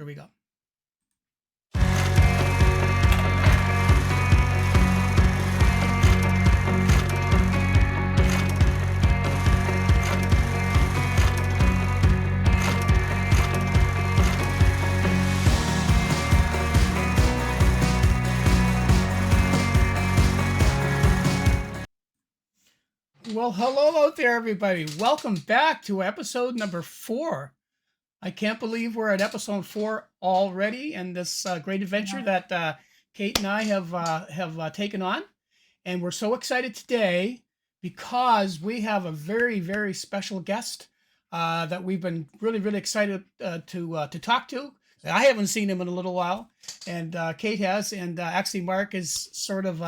Here we go. Well, hello out there, everybody. Welcome back to episode number 4. I can't believe we're at episode 4 already, and this great adventure that Kate and I have taken on. And we're so excited today because we have a very, very special guest that we've been really, really excited to talk to. I haven't seen him in a little while, and Kate has, and actually Mark is sort of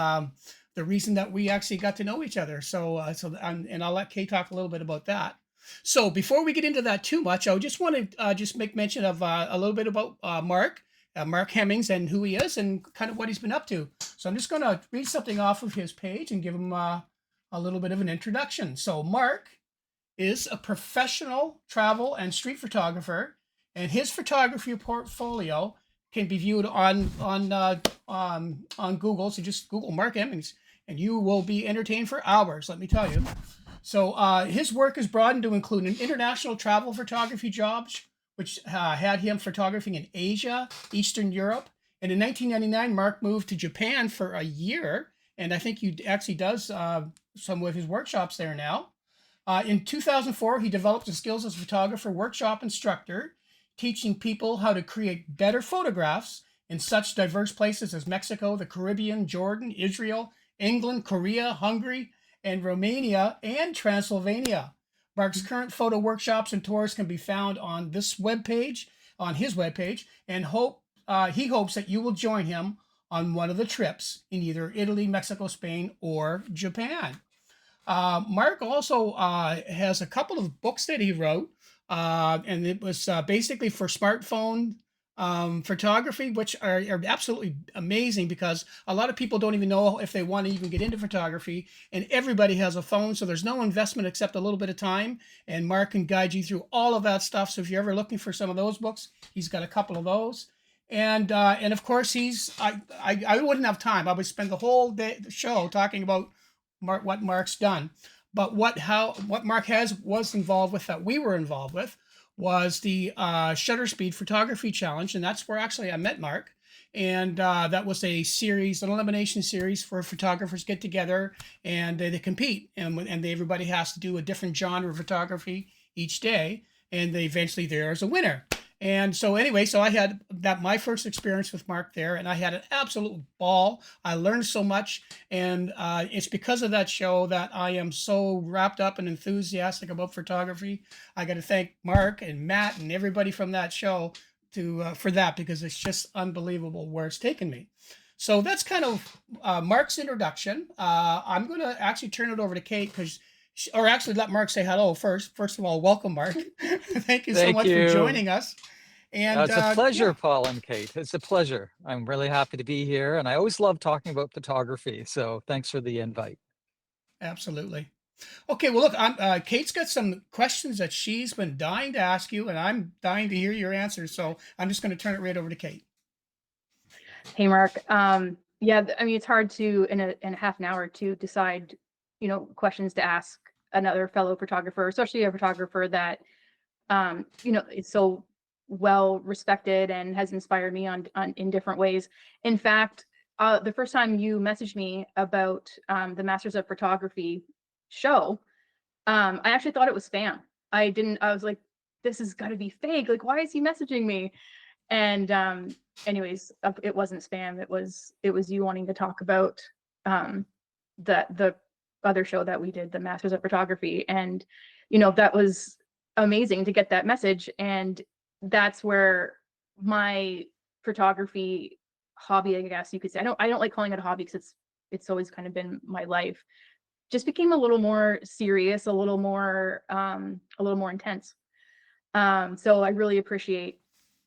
the reason that we actually got to know each other. And I'll let Kate talk a little bit about that. So before we get into that too much, I just want to just make mention of a little bit about Mark Hemmings and who he is and kind of what he's been up to. So I'm just going to read something off of his page and give him a little bit of an introduction. So Mark is a professional travel and street photographer, and his photography portfolio can be viewed on Google. So just Google Mark Hemmings, and you will be entertained for hours, let me tell you. So his work is broadened to include an international travel photography jobs, which had him photographing in Asia, Eastern Europe. And in 1999, Mark moved to Japan for a year, and I think he actually does some of his workshops there now. In 2004, he developed his skills as a photographer workshop instructor, teaching people how to create better photographs in such diverse places as Mexico, the Caribbean, Jordan, Israel, England, Korea, Hungary, and Romania, and Transylvania. Mark's current photo workshops and tours can be found on this webpage, on his webpage, and he hopes that you will join him on one of the trips in either Italy, Mexico, Spain, or Japan. Mark also has a couple of books that he wrote, and it was basically for smartphone photography, which are absolutely amazing because a lot of people don't even know if they want to even get into photography, and everybody has a phone, so there's no investment except a little bit of time, and Mark can guide you through all of that stuff. So if you're ever looking for some of those books, he's got a couple of those. And of course I wouldn't have time. I would spend the whole day, the show, talking about what Mark's done. But what Mark was involved with, that we were involved with, was the Shutter Speed Photography Challenge, and that's where actually I met Mark. And that was an elimination series where photographers get together and they compete, and everybody has to do a different genre of photography each day, and eventually there is a winner. And so anyway, so I had my first experience with Mark there, and I had an absolute ball. I learned so much, and it's because of that show that I am so wrapped up and enthusiastic about photography. I got to thank Mark and Matt and everybody from that show for that, because it's just unbelievable where it's taken me. So that's kind of Mark's introduction. I'm going to actually turn it over to Kate, or actually let Mark say hello first. First of all, welcome, Mark. Thank you so much for joining us. And it's a pleasure, Paul and Kate. It's a pleasure. I'm really happy to be here, and I always love talking about photography. So thanks for the invite. Absolutely. Okay, well, look, Kate's got some questions that she's been dying to ask you, and I'm dying to hear your answers. So I'm just going to turn it right over to Kate. Hey, Mark. Yeah, I mean, it's hard to in a half an hour to decide, questions to ask another fellow photographer, especially a photographer that, is so well respected and has inspired me in different ways. In fact, the first time you messaged me about the Masters of Photography show, I actually thought it was spam. I was like, this has got to be fake. Like, why is he messaging me? And anyways, it wasn't spam. It was you wanting to talk about the other show that we did, the Masters of Photography. And that was amazing to get that message. And that's where my photography hobby, I guess you could say, I don't like calling it a hobby because it's always kind of been my life, just became a little more serious, a little more intense. So I really appreciate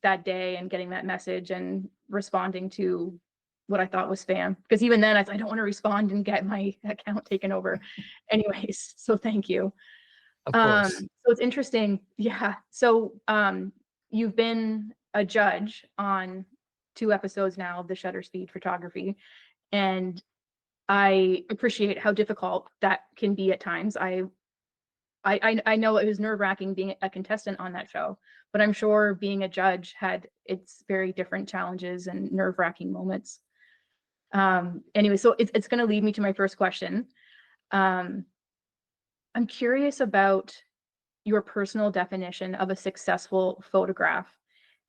that day and getting that message and responding to what I thought was spam, because even then I don't want to respond and get my account taken over. Anyways, so thank you. Of course. So it's interesting. Yeah. So you've been a judge on 2 episodes now of the Shutter Speed Photography, and I appreciate how difficult that can be at times. I know it was nerve-wracking being a contestant on that show, but I'm sure being a judge had its very different challenges and nerve-wracking moments. Anyway, so it's going to lead me to my first question. I'm curious about your personal definition of a successful photograph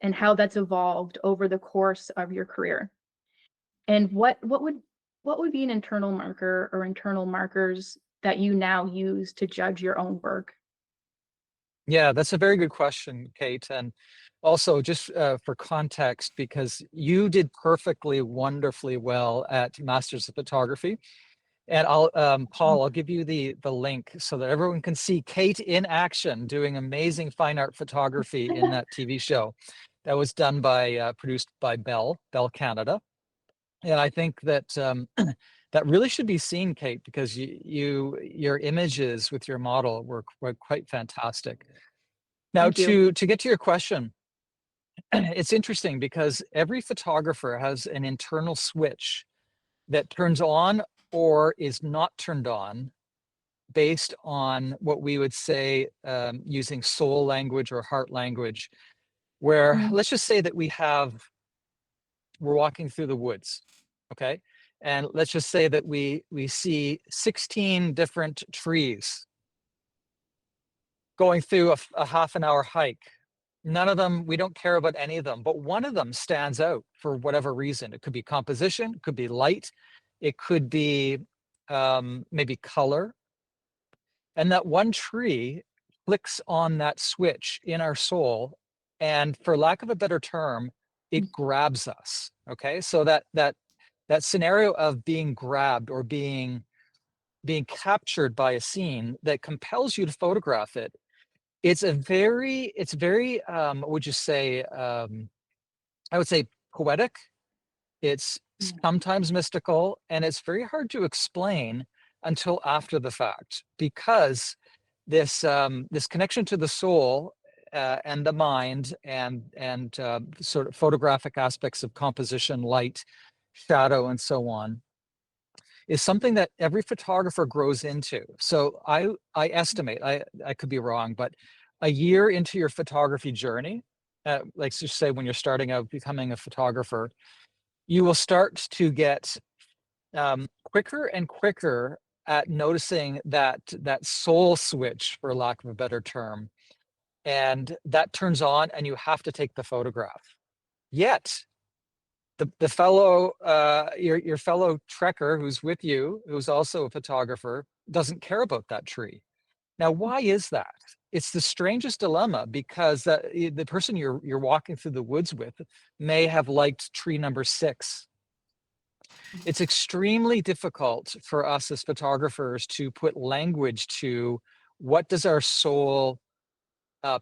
and how that's evolved over the course of your career. And what would be an internal marker or internal markers that you now use to judge your own work? Yeah, that's a very good question, Kate. And also, just for context, because you did perfectly, wonderfully well at Masters of Photography. And Paul, I'll give you the link so that everyone can see Kate in action doing amazing fine art photography in that TV show that was done by, produced by Bell Canada. And I think that that really should be seen, Kate, because your images with your model were quite fantastic. Now, Thank you. to get to your question, it's interesting because every photographer has an internal switch that turns on or is not turned on based on what we would say, using soul language or heart language, where Mm, let's just say that we're walking through the woods, okay? And let's just say that we see 16 different trees going through a half an hour hike. None of them, we don't care about any of them, but one of them stands out for whatever reason. It could be composition, it could be light, it could be maybe color. And that one tree clicks on that switch in our soul. And for lack of a better term, mm, it grabs us. Okay. So that scenario of being grabbed or being captured by a scene that compels you to photograph it, it's very what would you say, I would say poetic. It's mm, sometimes mystical, and it's very hard to explain until after the fact, because this connection to the soul, and the mind, and sort of photographic aspects of composition, light, shadow, and so on, is something that every photographer grows into. So I estimate, I could be wrong, but a year into your photography journey, like just say when you're starting out becoming a photographer, you will start to get quicker and quicker at noticing that soul switch, for lack of a better term, and that turns on, and you have to take the photograph. Yet the fellow, your fellow trekker who's with you, who's also a photographer, doesn't care about that tree. Now, why is that? It's the strangest dilemma, because the person you're walking through the woods with may have liked tree number 6. mm, It's extremely difficult for us as photographers to put language to what does our soul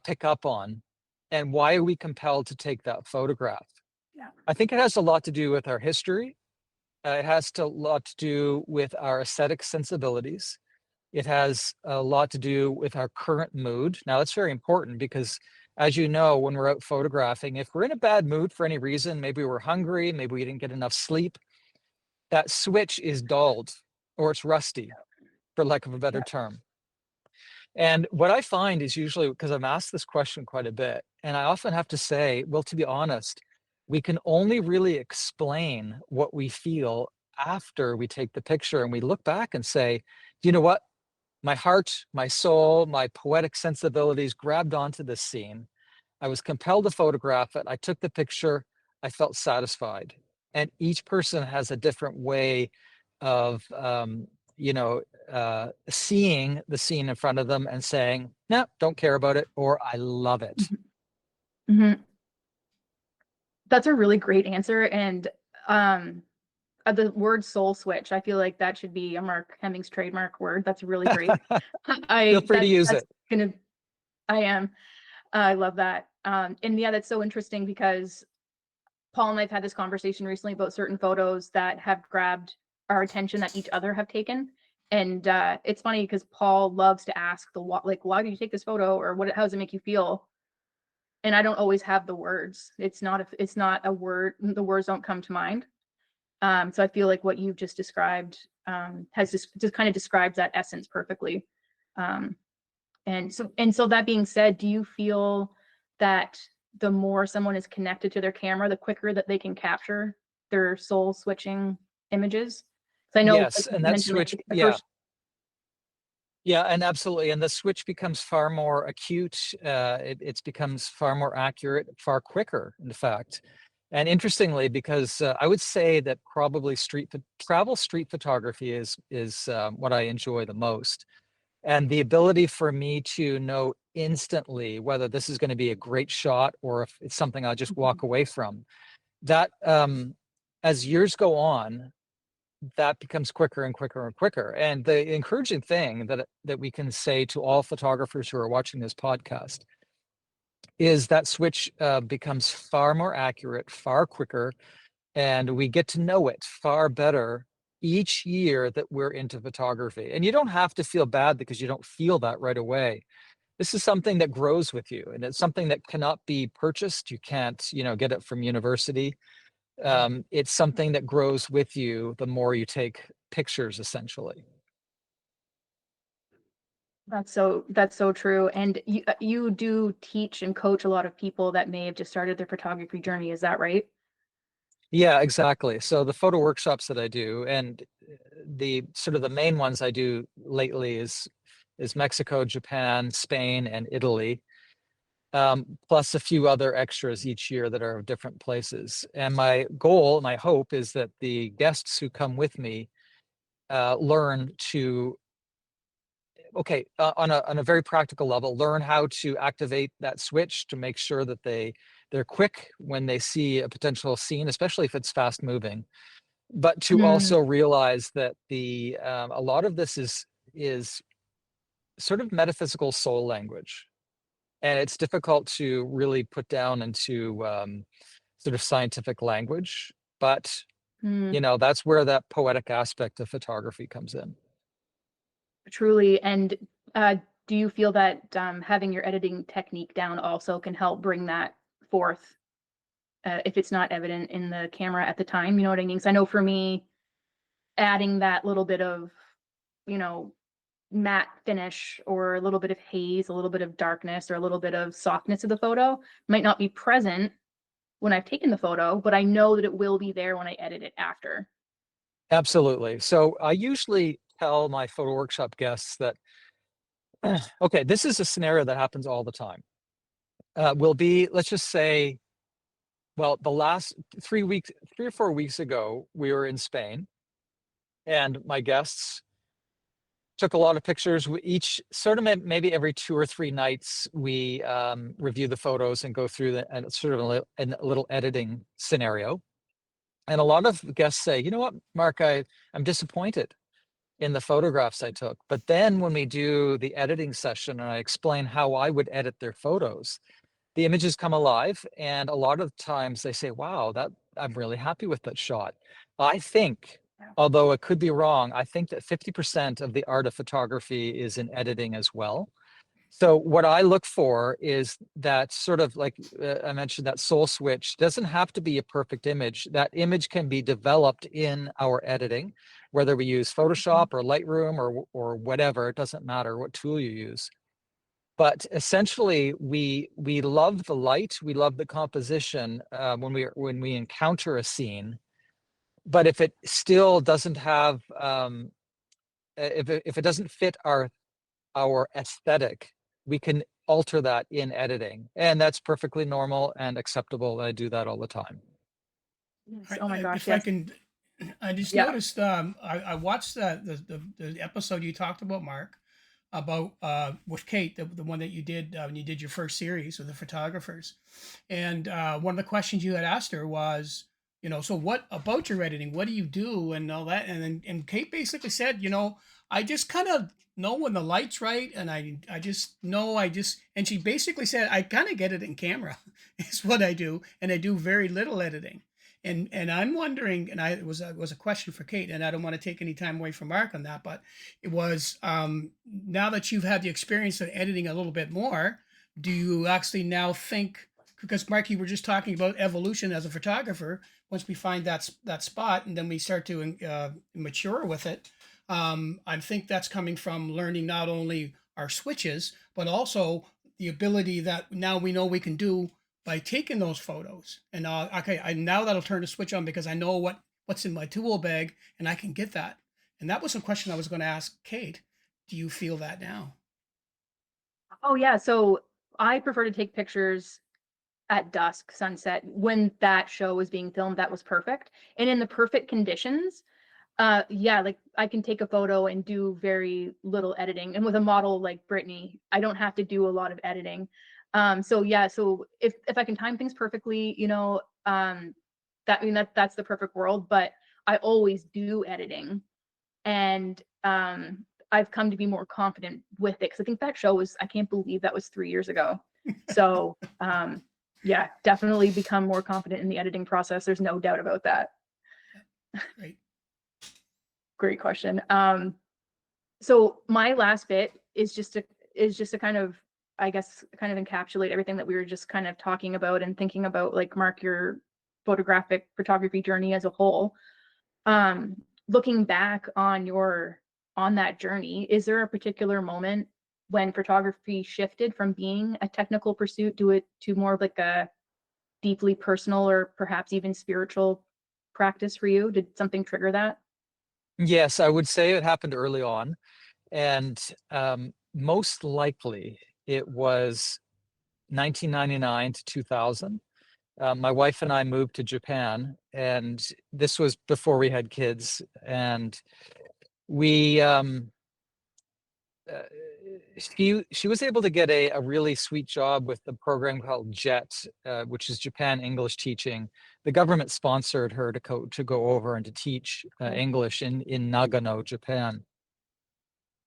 pick up on, and why are we compelled to take that photograph. yeah. I think it has a lot to do with our history. It has a lot to do with our aesthetic sensibilities. It has a lot to do with our current mood. Now, that's very important because, as you know, when we're out photographing, if we're in a bad mood for any reason, maybe we're hungry, maybe we didn't get enough sleep, that switch is dulled, or it's rusty, for lack of a better Yeah. term. And what I find is, usually, because I'm asked this question quite a bit, and I often have to say, well, to be honest, we can only really explain what we feel after we take the picture and we look back and say, you know what? My heart, my soul, my poetic sensibilities grabbed onto this scene. I was compelled to photograph it. I took the picture. I felt satisfied. And each person has a different way of, you know, seeing the scene in front of them and saying, no, don't care about it, or I love it. Mhm, mhm. That's a really great answer. And um, the word soul switch, I feel like that should be a Mark Hemmings trademark word. That's really great. Feel I free to use that's it. gonna I am. I love that. And yeah, that's so interesting because Paul and I've had this conversation recently about certain photos that have grabbed our attention that each other have taken. And it's funny because Paul loves to ask like, why did you take this photo, or how does it make you feel? and I don't always have the words. It's not a word. The words don't come to mind. So I feel like what you've just described has just kind of describes that essence perfectly. Um, and so that being said, do you feel that the more someone is connected to their camera, the quicker that they can capture their soul switching images? So I know, like Yes, you and that mentioned, like switch, the yeah, first. yeah, and absolutely, and the switch becomes far more acute. It becomes far more accurate, far quicker, in fact. And interestingly, because I would say that probably travel street photography is what I enjoy the most, and the ability for me to know instantly whether this is going to be a great shot or if it's something I'll just Mhm. walk away from. That as years go on, that becomes quicker and quicker and quicker. And the encouraging thing that we can say to all photographers who are watching this podcast is that switch becomes far more accurate, far quicker, and we get to know it far better each year that we're into photography. And you don't have to feel bad because you don't feel that right away. This is something that grows with you, and it's something that cannot be purchased. You can't, get it from university. It's something that grows with you the more you take pictures, essentially. That's so true. And you do teach and coach a lot of people that may have just started their photography journey. Is that right? Yeah, exactly. So the photo workshops that I do, and the sort of the main ones I do lately is Mexico, Japan, Spain, and Italy, plus a few other extras each year that are of different places. And my goal, my hope, is that the guests who come with me learn to, okay, on a very practical level, learn how to activate that switch to make sure that they're quick when they see a potential scene, especially if it's fast moving, but to Mm, also realize that the a lot of this is sort of metaphysical soul language, and it's difficult to really put down into sort of scientific language, but mm, that's where that poetic aspect of photography comes in. truly. And uh, do you feel that having your editing technique down also can help bring that forth if it's not evident in the camera at the time? You know what I mean? So I know for me, adding that little bit of, you know, matte finish or a little bit of haze, a little bit of darkness, or a little bit of softness to the photo might not be present when I've taken the photo, but I know that it will be there when I edit it after. Absolutely. So I usually tell my photo workshop guests that, okay, this is a scenario that happens all the time. Will be, let's just say, well, the last 3 weeks, 3 or 4 weeks ago, we were in Spain, and my guests took a lot of pictures. We each sort of maybe every 2 or 3 nights, we review the photos and go through and sort of a little editing scenario. And a lot of guests say, you know what, Mark, I'm disappointed in the photographs I took. But then when we do the editing session and I explain how I would edit their photos, the images come alive. And a lot of times they say, wow, that I'm really happy with that shot. I think, Yeah. although it could be wrong, I think that 50% of the art of photography is in editing as well. So what I look for is that sort of like I mentioned, that soul switch doesn't have to be a perfect image. That image can be developed in our editing, whether we use Photoshop or Lightroom or whatever. It doesn't matter what tool you use. But essentially, we love the light, we love the composition when we encounter a scene. But if it still doesn't have if it doesn't fit our aesthetic, we can alter that in editing. And that's perfectly normal and acceptable. I do that all the time. Yes. Oh my gosh, If I yes. can, I just Yeah. noticed. I watched the episode you talked about, Mark, about with Kate, the one that you did when you did your first series with the photographers, and one of the questions you had asked her was, so what about your editing? What do you do and all that? And Kate basically said, I just kind of know when the light's right, and I just know and she basically said I kind of get it in camera is what I do, and I do very little editing. And I'm wondering, and it was a question for Kate, and I don't want to take any time away from Mark on that, but it was now that you've had the experience of editing a little bit more, do you actually now think because Mark, you were just talking about evolution as a photographer. Once we find that spot, and then we start to mature with it, I think that's coming from learning not only our switches, but also the ability that now we know we can do by taking those photos. And okay, now that'll turn the switch on because I know what's in my tool bag, and I can get that. And that was a question I was going to ask Kate. Do you feel that now? Oh yeah, so I prefer to take pictures at dusk, sunset. When that show was being filmed, that was perfect. And in the perfect conditions, yeah, like I can take a photo and do very little editing. And with a model like Brittany, I don't have to do a lot of editing. So yeah, so if I can time things perfectly, that I mean that's the perfect world, but I always do editing. And I've come to be more confident with it because I think that show was, I can't believe that was 3 years ago. So yeah, definitely become more confident in the editing process. There's no doubt about that. Great. Great question. So my last bit is just to kind of, I guess, kind of encapsulate everything that we were just kind of talking about and thinking about, like, Mark, your photography journey as a whole. Looking back on that journey, is there a particular moment when photography shifted from being a technical pursuit to more of like a deeply personal or perhaps even spiritual practice for you? Did something trigger that? Yes, I would say it happened early on. And most likely it was 1999 to 2000. My wife and I moved to Japan, and this was before we had kids. And we, uh, she was able to get a really sweet job with the program called JET, which is Japan English Teaching. The government sponsored her to go over and to teach English in Nagano, Japan.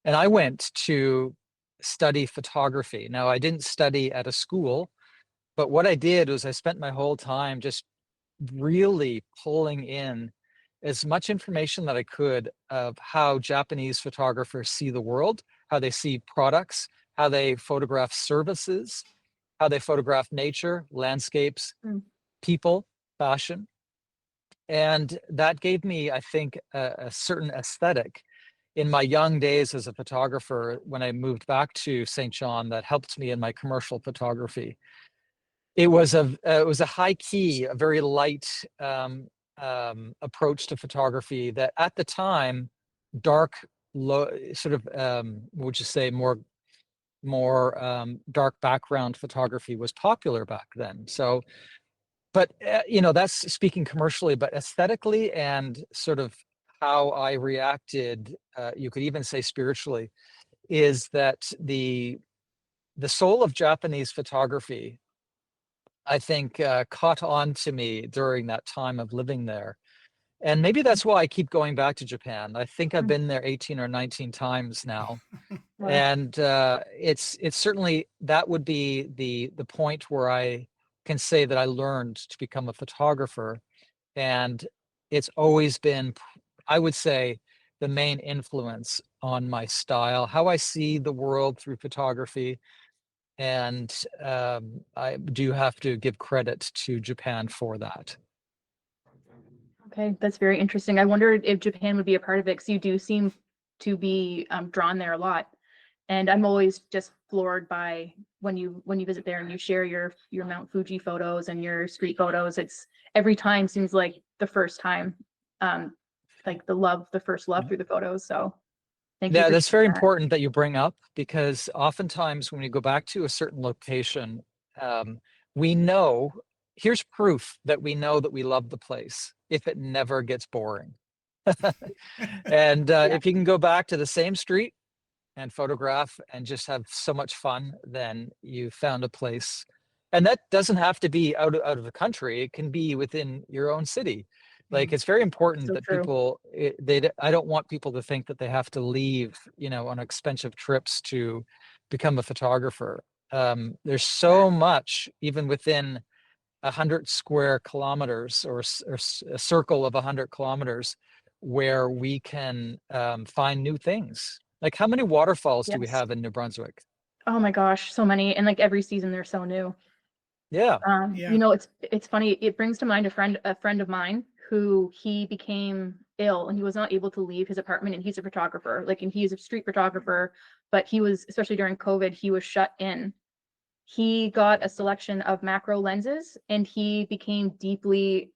And I went to study photography. Now, I didn't study at a school, but what I did was I spent my whole time just really pulling in as much information that I could of how Japanese photographers see the world, how they see products, how they photograph services, how they photograph nature, landscapes, people, fashion. And that gave me, I think, a certain aesthetic in my young days as a photographer. When I moved back to St. John, that helped me in my commercial photography. It was a high key, a very light approach to photography that at the time, dark, low, sort of, would you say, more dark background photography was popular back then. So, but that's speaking commercially, but aesthetically and sort of how I reacted, you could even say spiritually, is that the soul of Japanese photography, I think, caught on to me during that time of living there. And maybe that's why I keep going back to Japan. I think I've been there 18 or 19 times now. Wow. And it's certainly, that would be the point where I can say that I learned to become a photographer. And it's always been, I would say, the main influence on my style, how I see the world through photography. And I do have to give credit to Japan for that. Okay, that's very interesting. I wondered if Japan would be a part of it because you do seem to be drawn there a lot, and I'm always just floored by when you visit there and you share your Mount Fuji photos and your street photos. It's every time seems like the first time, like the first love through the photos. So thank you Yeah, for that's very sharing that. important that you bring up, because oftentimes when you go back to a certain location, we know, here's proof that we know that we love the place if it never gets boring. And Yeah. if you can go back to the same street and photograph and just have so much fun, then you found a place. And that doesn't have to be out of the country. It can be within your own city. Like, it's very important So that true. people, I don't want people to think that they have to leave, on expensive trips to become a photographer. There's so much, even within 100 square kilometers, or a circle of 100 kilometers, where we can find new things. Like, how many waterfalls do we Yes. have in New Brunswick? Oh my gosh, so many, and like every season they're so new. Yeah. Yeah. You know, it's funny. It brings to mind a friend of mine who he became ill and he was not able to leave his apartment. And he's a photographer, like, and he's a street photographer, but he was, especially during COVID, he was shut in. He got a selection of macro lenses and he became deeply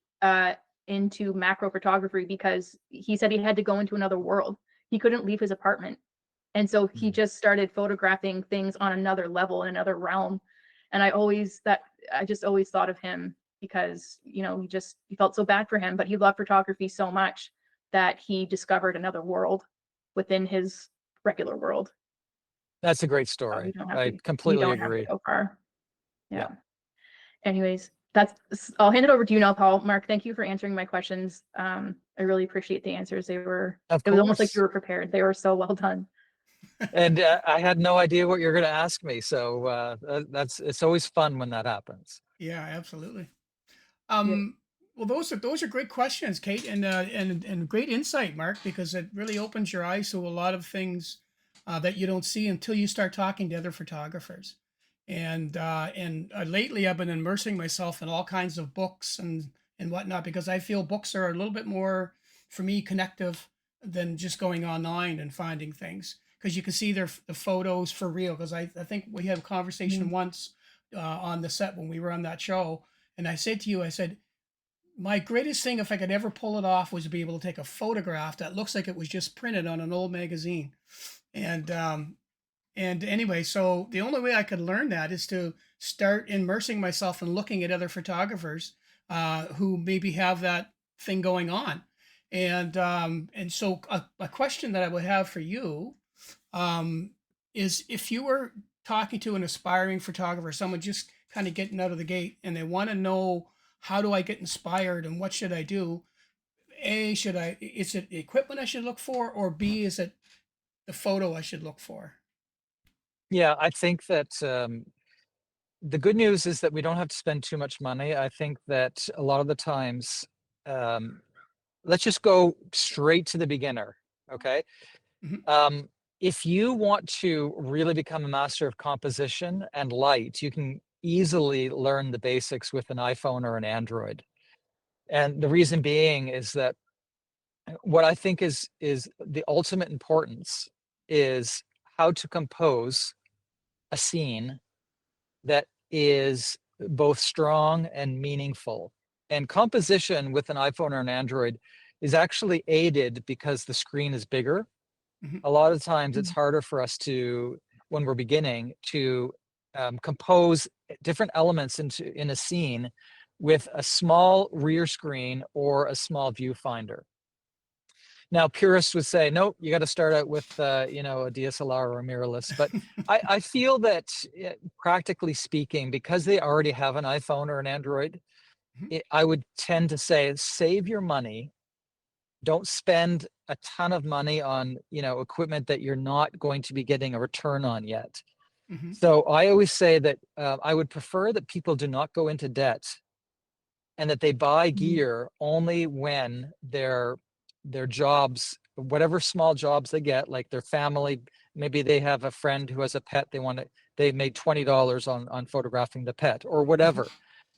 into macro photography because he said he had to go into another world. He couldn't leave his apartment. And so he Mhm. just started photographing things on another level, in another realm. And I just always thought of him because, you know, he felt so bad for him, but he loved photography so much that he discovered another world within his regular world. That's a great So story. you don't have I to you completely don't have to agree. go far. Yeah. Yeah. Anyways, I'll hand it over to you now, Paul. Mark, thank you for answering my questions. I really appreciate the answers. Of It was almost like you course. were prepared. They were so well done. And I had no idea what you're going to ask me. So it's always fun when that happens. Yeah, absolutely. Yeah. Well, those are great questions, Kate, and great insight, Mark, because it really opens your eyes to a lot of things that you don't see until you start talking to other photographers. And lately, I've been immersing myself in all kinds of books and whatnot because I feel books are a little bit more, for me, connective than just going online and finding things because you can see the photos for real. Because I think we had a conversation Mhm. once on the set when we were on that show, and I said to you, I said, my greatest thing, if I could ever pull it off, was to be able to take a photograph that looks like it was just printed on an old magazine. And and anyway, so the only way I could learn that is to start immersing myself and looking at other photographers who maybe have that thing going on. And so a question that I would have for you um, is if you were talking to an aspiring photographer, someone just kind of getting out of the gate, and they want to know how do I get inspired and what should I do? A, is it the equipment I should look for, or B, is it the photo I should look for? Yeah, I think that the good news is that we don't have to spend too much money. I think that a lot of the times, um, let's just go straight to the beginner. Okay. Hmm. Um, if you want to really become a master of composition and light, you can easily learn the basics with an iPhone or an Android. And the reason being is that what I think is the ultimate importance is how to compose a scene that is both strong and meaningful. And composition with an iPhone or an Android is actually aided because the screen is bigger. Hmm. A lot of times it's Mhm. harder for us to, when we're beginning, to compose different elements in a scene with a small rear screen or a small viewfinder. Now, purists would say, nope, you got to start out with, a DSLR or a mirrorless. But I feel that, practically speaking, because they already have an iPhone or an Android, I would tend to say, save your money. Don't spend a ton of money on, equipment that you're not going to be getting a return on yet. Hmm. So I always say that I would prefer that people do not go into debt and that they buy Mhm. gear only when their jobs, whatever small jobs they get, like their family, maybe they have a friend who has a pet, they made $20 on photographing the pet or whatever.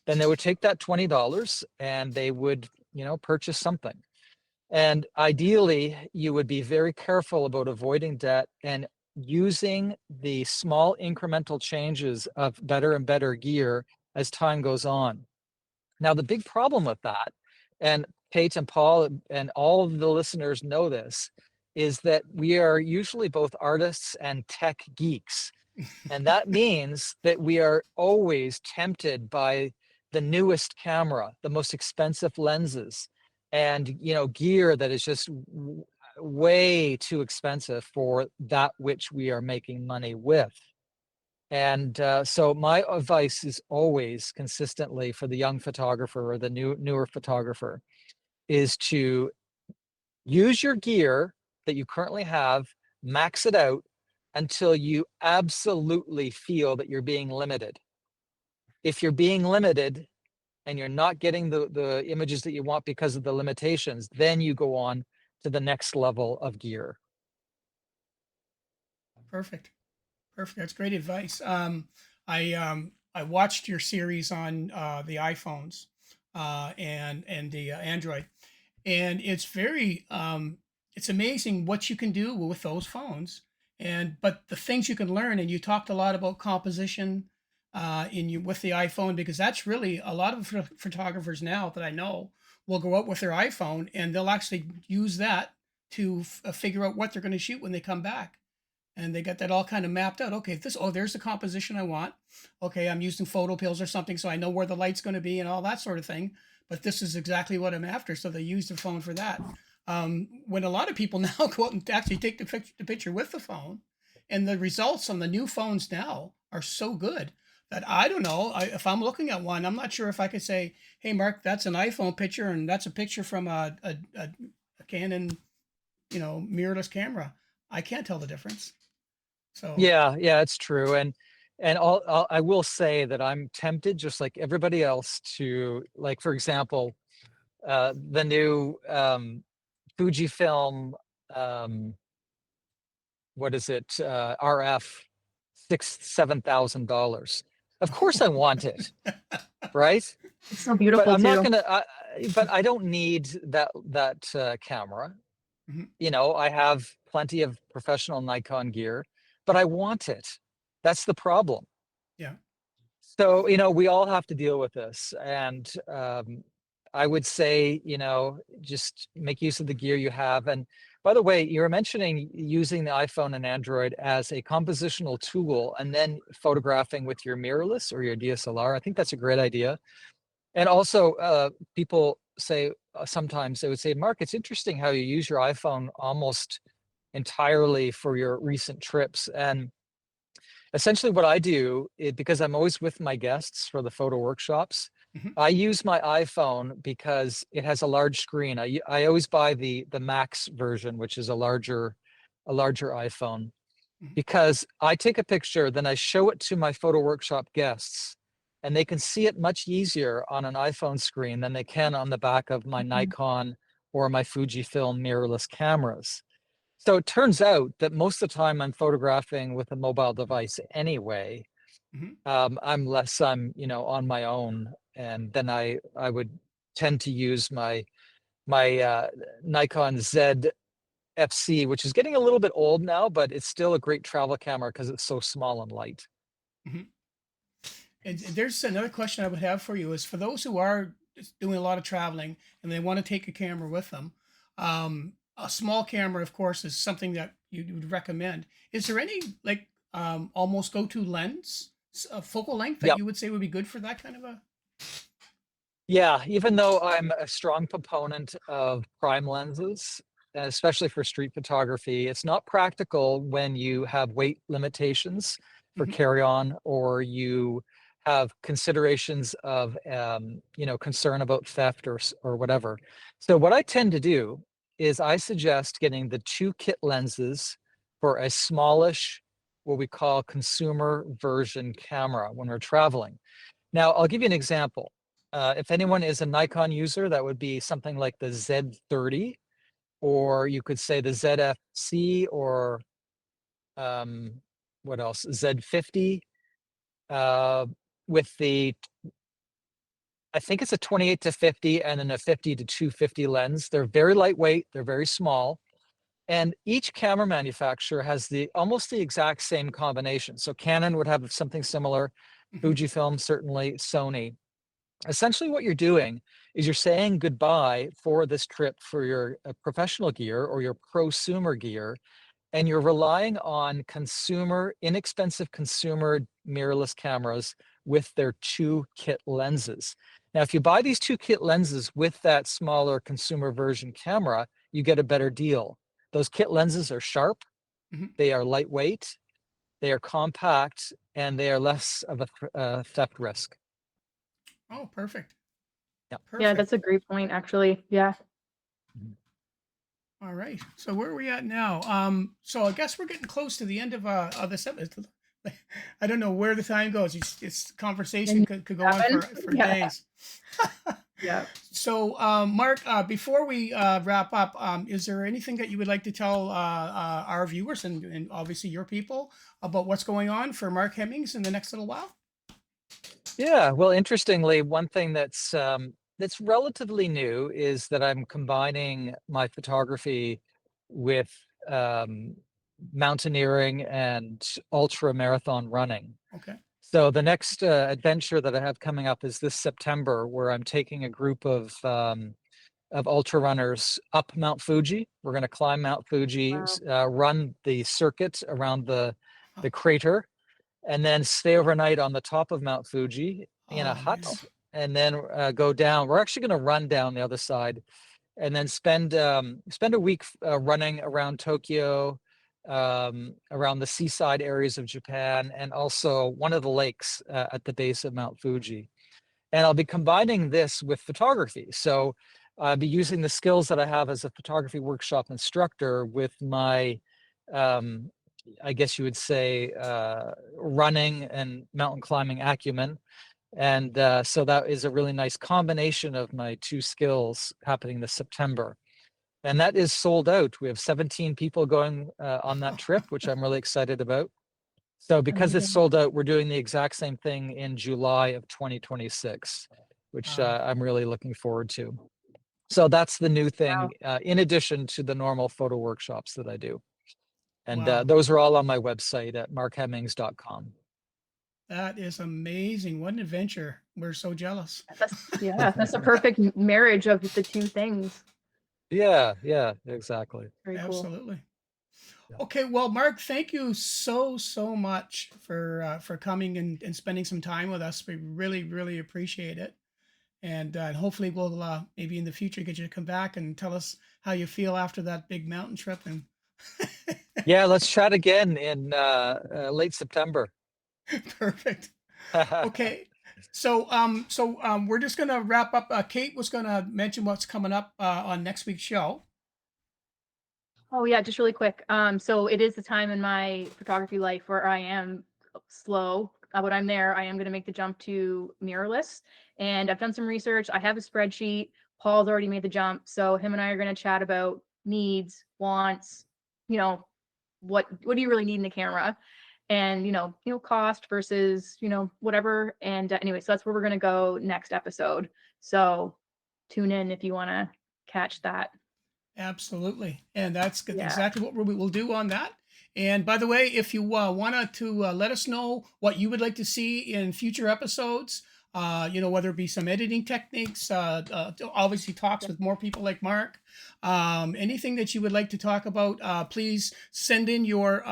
Then they would take that $20 and they would, purchase something. And ideally, you would be very careful about avoiding debt and using the small incremental changes of better and better gear as time goes on. Now, the big problem with that, and Kate and Paul and all of the listeners know this, is that we are usually both artists and tech geeks. And that means that we are always tempted by the newest camera, the most expensive lenses, and gear that is just way too expensive for that which we are making money with. And so my advice is always consistently for the young photographer or the newer photographer is to use your gear that you currently have, max it out until you absolutely feel that you're being limited. If you're being limited and you're not getting the images that you want because of the limitations, then you go on to the next level of gear. Perfect. Perfect. That's great advice. I I watched your series on the iPhones and the Android, and it's very it's amazing what you can do with those phones, and but the things you can learn. And you talked a lot about composition in you with the iPhone, because that's really a lot of photographers now that I know will go out with their iPhone and they'll actually use that to figure out what they're going to shoot when they come back, and they got that all kind of mapped out. Okay, this, oh, there's the composition I want. Okay, I'm using photo pills or something, so I know where the light's going to be and all that sort of thing. But this is exactly what I'm after, so they use the phone for that. When a lot of people now go out and actually take the picture with the phone, and the results on the new phones now are so good that I don't know, if I'm looking at one, I'm not sure if I could say, "Hey, Mark, that's an iPhone picture, and that's a picture from a Canon, mirrorless camera." I can't tell the difference. So, Yeah, yeah, it's true. And I will say that I'm tempted, just like everybody else, to, like, for example, the new Fujifilm, um, what is it, RF, $7,000. Of course I want it, right? It's so But beautiful I'm not too. gonna. But I don't need that camera. mhm, I have plenty of professional Nikon gear, but I want it. That's the problem. yeah. So, we all have to deal with this. And I would say, just make use of the gear you have. And by the way, you were mentioning using the iPhone and Android as a compositional tool and then photographing with your mirrorless or your DSLR. I think that's a great idea. And also, people say sometimes they would say, Mark, it's interesting how you use your iPhone almost entirely for your recent trips. And essentially what I do is, because I'm always with my guests for the photo workshops, mhm, I use my iPhone because it has a large screen. I always buy the Max version, which is a larger iPhone, mhm, because I take a picture, then I show it to my photo workshop guests, and they can see it much easier on an iPhone screen than they can on the back of my Mhm. Nikon or my Fujifilm mirrorless cameras. So it turns out that most of the time I'm photographing with a mobile device anyway. mhm. I'm on my own, and then I would tend to use my Nikon Z FC, which is getting a little bit old now, but it's still a great travel camera because it's so small and light. Mhm. And there's another question I would have for you, is for those who are doing a lot of traveling and they want to take a camera with them. A small camera, of course, is something that you would recommend. Is there any like almost go-to lens, a focal length that Yep. you would say would be good for that kind of a? Yeah, even though I'm a strong proponent of prime lenses, especially for street photography, it's not practical when you have weight limitations for Mhm, carry-on, or you have considerations of concern about theft or whatever. So what I tend to do is I suggest getting the two kit lenses for a smallish, what we call consumer version camera when we're traveling. Now, I'll give you an example. If anyone is a Nikon user, that would be something like the Z30, or you could say the ZFC, or um, what else? Z50, uh, with I think it's a 28 to 50 and then a 50 to 250 lens. They're very lightweight, they're very small. And each camera manufacturer has almost the exact same combination. So Canon would have something similar, mhm, Fujifilm, certainly, Sony. Essentially what you're doing is you're saying goodbye for this trip for your professional gear or your prosumer gear, and you're relying on inexpensive consumer mirrorless cameras with their two kit lenses. Now, if you buy these two kit lenses with that smaller consumer version camera, you get a better deal. Those kit lenses are sharp, mhm. they are lightweight, they are compact, and they are less of a theft risk. Oh, perfect, Yeah. Yeah, perfect. that's a great point, actually. Yeah. All right. So where are we at now? So I guess we're getting close to the end of this episode. I don't know where the time goes. It's conversation And could go on 7. for Yeah. days. Yeah. So, Mark, before we wrap up, is there anything that you would like to tell our viewers and obviously your people about what's going on for Mark Hemmings in the next little while? Yeah, well, interestingly, one thing that's relatively new is that I'm combining my photography with um, mountaineering and ultra marathon running. Okay. So the next adventure that I have coming up is this September, where I'm taking a group of ultra runners up Mount Fuji. We're going to climb Mount Fuji, Wow. run the circuit around Oh, the crater, and then stay overnight on the top of Mount Fuji in a oh man. hut, and then go down. We're actually going to run down the other side, and then spend a week running around Tokyo, around the seaside areas of Japan, and also one of the lakes at the base of Mount Fuji. And I'll be combining this with photography. So I'll be using the skills that I have as a photography workshop instructor with my I guess you would say, running and mountain climbing acumen. And so that is a really nice combination of my two skills happening this September. And that is sold out. We have 17 people going on that trip, which I'm really excited about. So because it's Amazing. sold out, we're doing the exact same thing in July of 2026, which Wow. I'm really looking forward to. So that's the new thing, Wow. in addition to the normal photo workshops that I do. And Wow. those are all on my website at markhemmings.com. That is amazing. What an adventure. We're so jealous. That's a perfect marriage of the two things. Yeah, exactly. Very cool. Absolutely. Yeah. Okay, well, Mark, thank you so much for coming and spending some time with us. We really appreciate it, and hopefully we'll maybe in the future get you to come back and tell us how you feel after that big mountain trip. And Yeah, let's chat again in late September. perfect. Okay, we're just gonna wrap up. Kate was gonna mention what's coming up on next week's show. Oh yeah, just really quick. So it is the time in my photography life where I am slow. When I'm there, I am going to make the jump to mirrorless. And I've done some research. I have a spreadsheet. Paul's already made the jump, so him and I are going to chat about needs, wants, you know, what do you really need in a camera, and cost versus whatever. And anyway, so that's where we're going to go next episode. So tune in if you want to catch that. Absolutely. And that's Yeah. exactly what we will do on that. And by the way, if you want to let us know what you would like to see in future episodes, whether it be some editing techniques, obviously talks with more people like Mark, anything that you would like to talk about, please send in your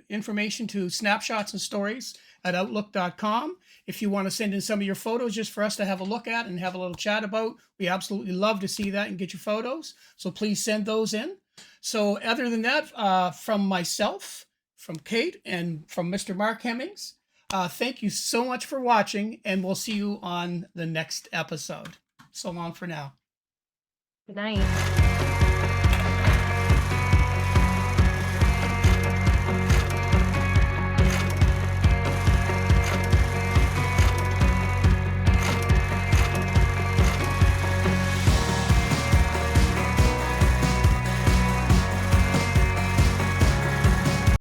information to snapshots and stories at outlook.com. If you want to send in some of your photos just for us to have a look at and have a little chat about, we absolutely love to see that and get your photos. So please send those in. So other than that, from myself, from Kate, and from Mr. Mark Hemmings, thank you so much for watching, and we'll see you on the next episode. So long for now. Good night.